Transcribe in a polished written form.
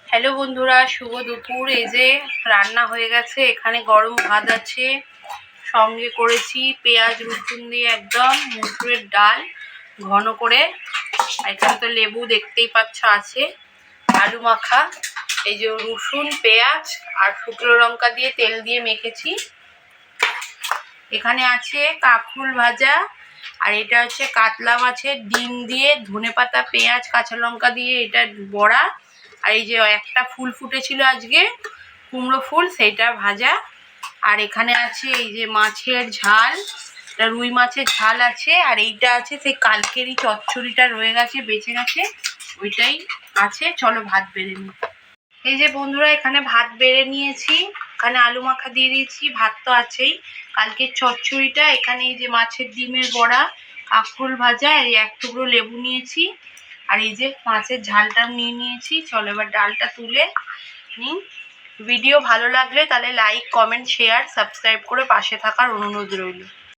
Hello বন্ধুরা, শুভ দুপুর। এই যে রান্না হয়ে গেছে, এখানে গরম ভাত আছে, সঙ্গে করেছি পেঁয়াজ রসুন দিয়ে একদম মসুরের ডাল ঘন করে। এখানে তো লেবু দেখতেই পাচ্ছ আছে, আলু মাখা, এই যে রসুন পেঁয়াজ আর শুকনো লঙ্কা দিয়ে তেল দিয়ে মেখেছি। এখানে আছে কাঁকরোল ভাজা, আর এটা হচ্ছে কাতলা মাছের ডিম দিয়ে ধনেপাতা পেঁয়াজ কাঁচা লঙ্কা দিয়ে এটা বড়া। আর এই যে একটা ফুল ফুটেছিল আজকে, কুমড়ো ফুল, সেইটা ভাজা। আর এখানে আছে এই যে মাছের ঝাল, এটা রুই মাছের ঝাল আছে। আর এইটা আছে সেই কালকেরই চচ্চড়িটা রয়ে গেছে, বেঁচে গেছে, ওইটাই আছে। চলো ভাত বেড়ে নিই। এই যে বন্ধুরা, এখানে ভাত বেড়ে নিয়েছি, এখানে আলু মাখা দিয়ে দিয়েছি, ভাত তো আছেই, কালকের চচ্চড়িটা, এখানে এই যে মাছের ডিমের বড়া, কাঁকরোল ভাজা, আর এক টুকরো লেবু নিয়েছি, আর এই যে মাছের ঝালটা নিয়ে নিয়েছি। চলো এবার ডালটা তুলে নিই। ভিডিও ভালো লাগলে তাহলে লাইক কমেন্ট শেয়ার সাবস্ক্রাইব করে পাশে থাকার অনুরোধ রইল।